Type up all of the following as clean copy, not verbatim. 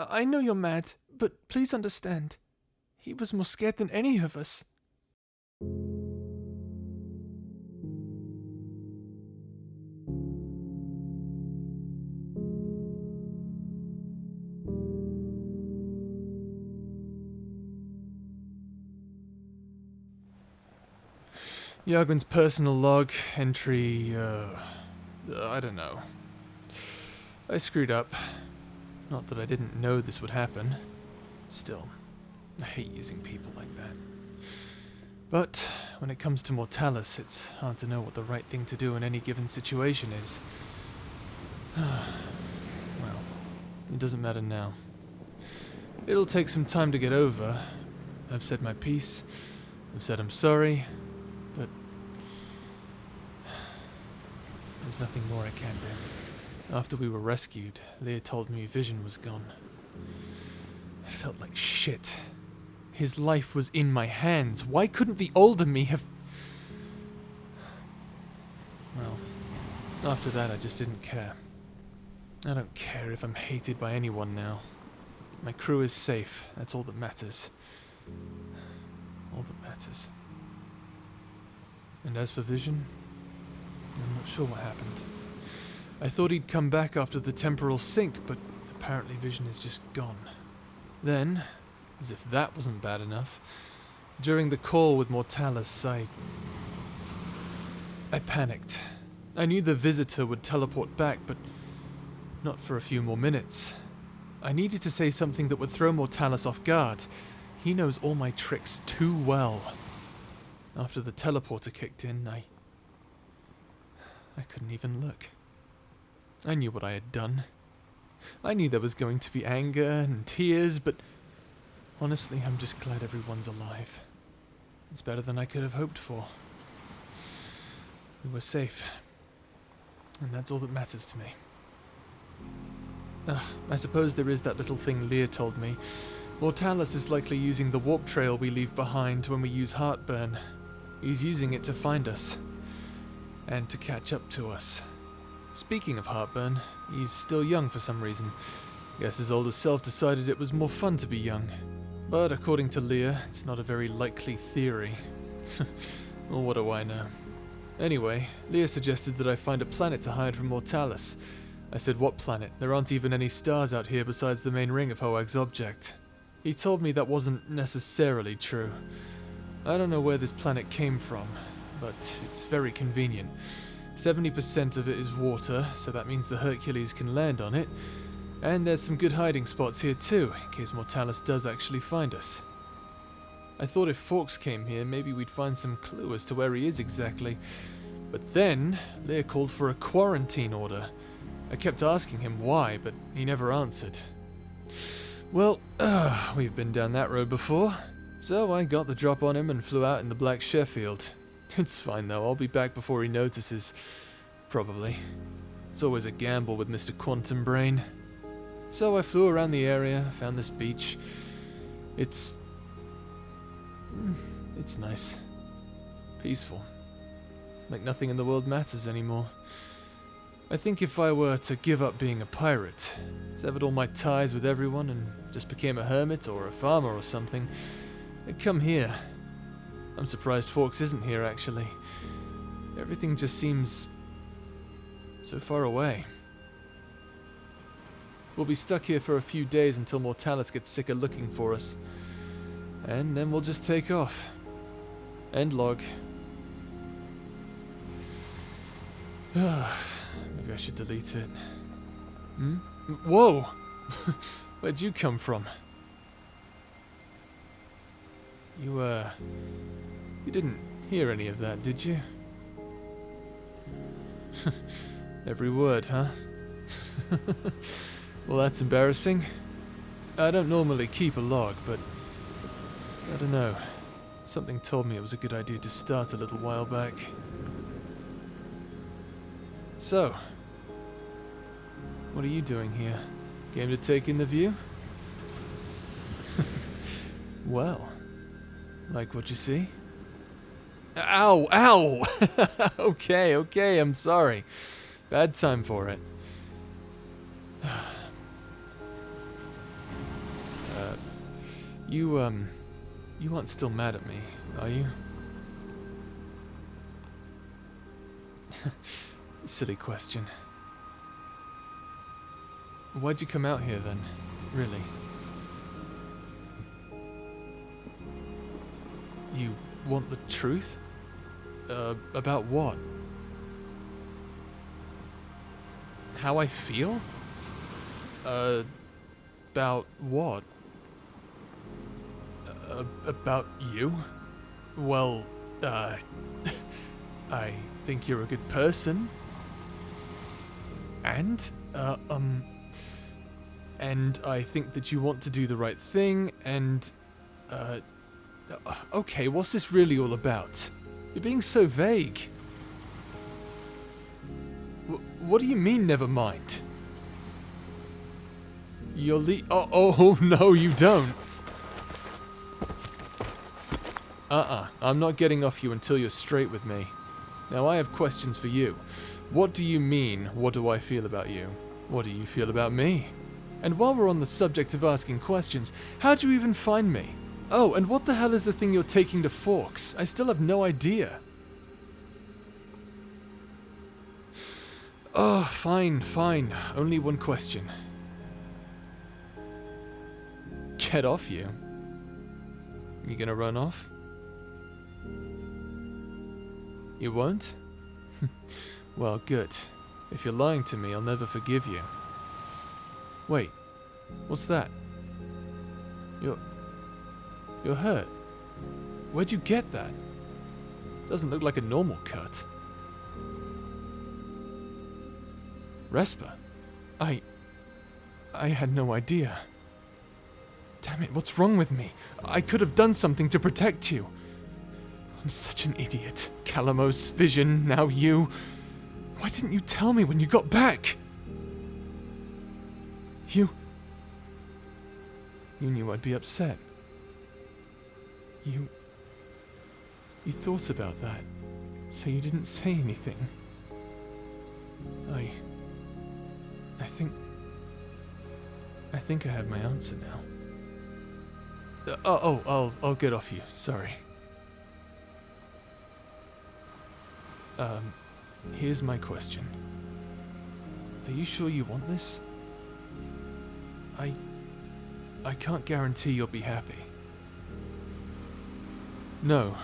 I know you're mad, but please understand. He was more scared than any of us. Yargwynn's personal log, entry, I don't know. I screwed up. Not that I didn't know this would happen. Still, I hate using people like that. But when it comes to Mortalis, it's hard to know what the right thing to do in any given situation is. Well, it doesn't matter now. It'll take some time to get over. I've said my piece. I've said I'm sorry. But there's nothing more I can do. After we were rescued, Leah told me Vision was gone. I felt like shit. His life was in my hands. Why couldn't the older me have... Well, after that I just didn't care. I don't care if I'm hated by anyone now. My crew is safe. That's all that matters. All that matters. And as for Vision, I'm not sure what happened. I thought he'd come back after the temporal sync, but apparently Vision is just gone. Then, as if that wasn't bad enough, during the call with Mortalis, I panicked. I knew the visitor would teleport back, but not for a few more minutes. I needed to say something that would throw Mortalis off guard. He knows all my tricks too well. After the teleporter kicked in, I couldn't even look. I knew what I had done. I knew there was going to be anger and tears, but honestly, I'm just glad everyone's alive. It's better than I could have hoped for. We were safe, and that's all that matters to me. I suppose there is that little thing Leah told me. Mortalis is likely using the warp trail we leave behind when we use Heartburn. He's using it to find us, and to catch up to us. Speaking of Heartburn, he's still young for some reason. Guess his older self decided it was more fun to be young. But according to Leah, it's not a very likely theory. Well, what do I know? Anyway, Leah suggested that I find a planet to hide from Mortalis. I said, what planet? There aren't even any stars out here besides the main ring of Hoag's object. He told me that wasn't necessarily true. I don't know where this planet came from, but it's very convenient. 70% of it is water, so that means the Hercules can land on it. And there's some good hiding spots here too, in case Mortalis does actually find us. I thought if Fawkes came here, maybe we'd find some clue as to where he is exactly. But then, Leah called for a quarantine order. I kept asking him why, but he never answered. Well, we've been down that road before. So I got the drop on him and flew out in the Black Sheffield. It's fine though, I'll be back before he notices. Probably. It's always a gamble with Mr. Quantum Brain. So I flew around the area, found this beach. It's nice. Peaceful. Like nothing in the world matters anymore. I think if I were to give up being a pirate, severed all my ties with everyone and just became a hermit or a farmer or something, I'd come here. I'm surprised Fawkes isn't here, actually. Everything just seems so far away. We'll be stuck here for a few days until Mortalis gets sick of looking for us. And then we'll just take off. End log. Maybe I should delete it. Whoa! Where'd you come from? You didn't hear any of that, did you? Every word, huh? Well, that's embarrassing. I don't normally keep a log, but I don't know. Something told me it was a good idea to start a little while back. So, what are you doing here? Game to take in the view? Well, like what you see? Ow! Ow! Okay, I'm sorry. Bad time for it. You aren't still mad at me, are you? Silly question. Why'd you come out here then, really? You want the truth? About what? How I feel? About what? About you? Well, I think you're a good person. And I think that you want to do the right thing, and, okay, what's this really all about? You're being so vague. What do you mean, never mind? You're oh, no, you don't. I'm not getting off you until you're straight with me. Now, I have questions for you. What do you mean, what do I feel about you? What do you feel about me? And while we're on the subject of asking questions, how'd you even find me? Oh, and what the hell is the thing you're taking to Forks? I still have no idea. Oh, fine. Only one question. Get off you? You gonna run off? You won't? Well, good. If you're lying to me, I'll never forgive you. Wait, what's that? You're hurt. Where'd you get that? Doesn't look like a normal cut. Respa? I had no idea. Damn it, what's wrong with me? I could have done something to protect you. I'm such an idiot. Calamos, Vision, now you. Why didn't you tell me when you got back? You knew I'd be upset. You thought about that, so you didn't say anything. I think I have my answer now. I'll get off you. Sorry. Here's my question. Are you sure you want this? I can't guarantee you'll be happy. No,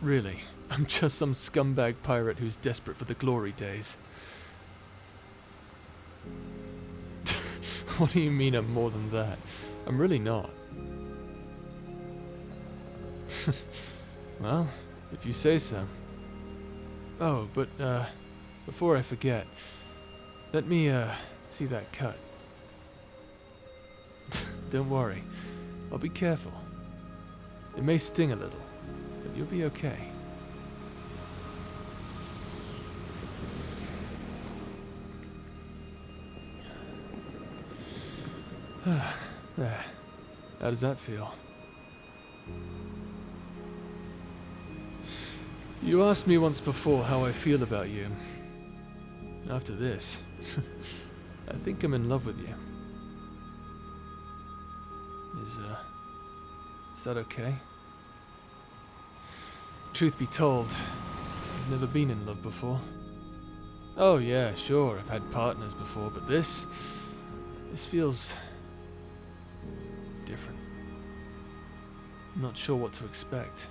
really. I'm just some scumbag pirate who's desperate for the glory days. What do you mean I'm more than that? I'm really not. Well, if you say so. Oh, but, before I forget, let me, see that cut. Don't worry, I'll be careful. It may sting a little, but you'll be okay. There. How does that feel? You asked me once before how I feel about you. After this, I think I'm in love with you. Is that okay? Truth be told, I've never been in love before. Oh yeah, sure, I've had partners before, but this feels different. I'm not sure what to expect.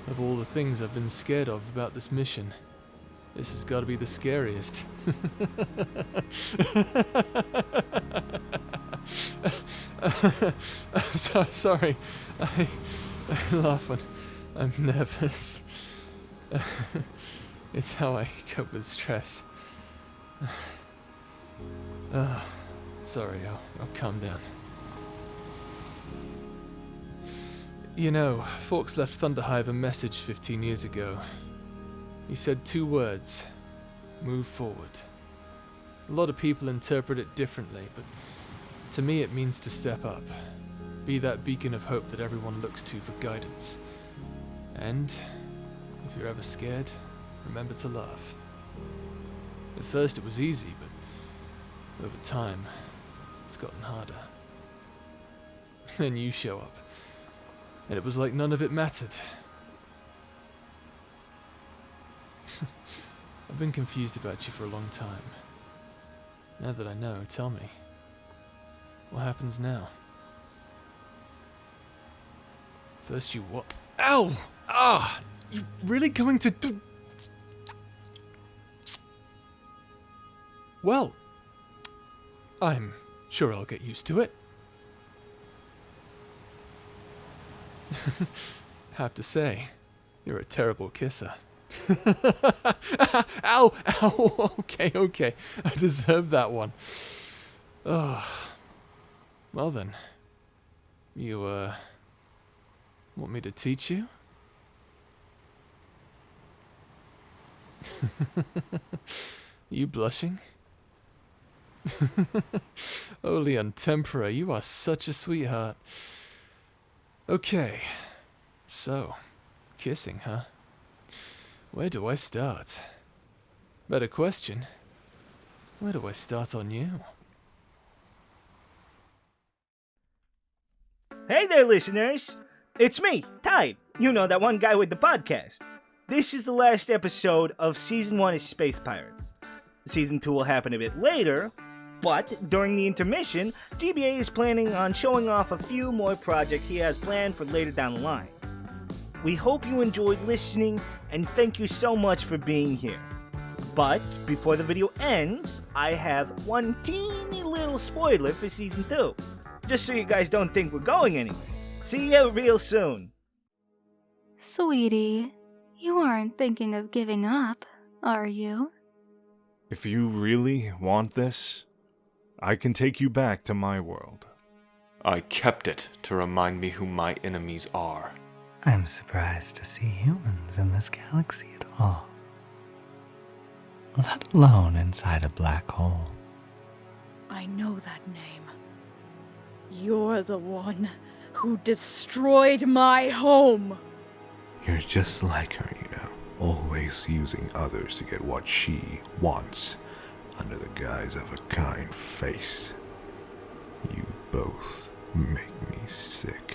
Of all the things I've been scared of about this mission, this has got to be the scariest. Sorry, I laugh when I'm nervous. It's how I cope with stress. Sorry, I'll calm down. You know, Forks left Thunderhive a message 15 years ago. He said 2 words: move forward. A lot of people interpret it differently, but to me it means to step up. Be that beacon of hope that everyone looks to for guidance. And if you're ever scared, remember to laugh. At first it was easy, but over time, it's gotten harder. Then you show up. And it was like none of it mattered. I've been confused about you for a long time. Now that I know, tell me. What happens now? First you what? Ow! Ah! You really going to do... Well, I'm sure I'll get used to it. Have to say, you're a terrible kisser. Ow! Ow! Okay. I deserve that one. Oh. Well then. You, want me to teach you? You blushing? Holy Tempera, you are such a sweetheart. Okay. So, kissing, huh? Where do I start? Better question. Where do I start on you? Hey there, listeners! It's me, Tide. You know, that one guy with the podcast. This is the last episode of Season 1 of Space Pirates. Season 2 will happen a bit later, but during the intermission, GBA is planning on showing off a few more projects he has planned for later down the line. We hope you enjoyed listening, and thank you so much for being here. But before the video ends, I have one teeny little spoiler for Season 2. Just so you guys don't think we're going anywhere. See you real soon. Sweetie, you aren't thinking of giving up, are you? If you really want this, I can take you back to my world. I kept it to remind me who my enemies are. I'm surprised to see humans in this galaxy at all, let alone inside a black hole. I know that name. You're the one who destroyed my home! You're just like her, you know, always using others to get what she wants, under the guise of a kind face. You both make me sick.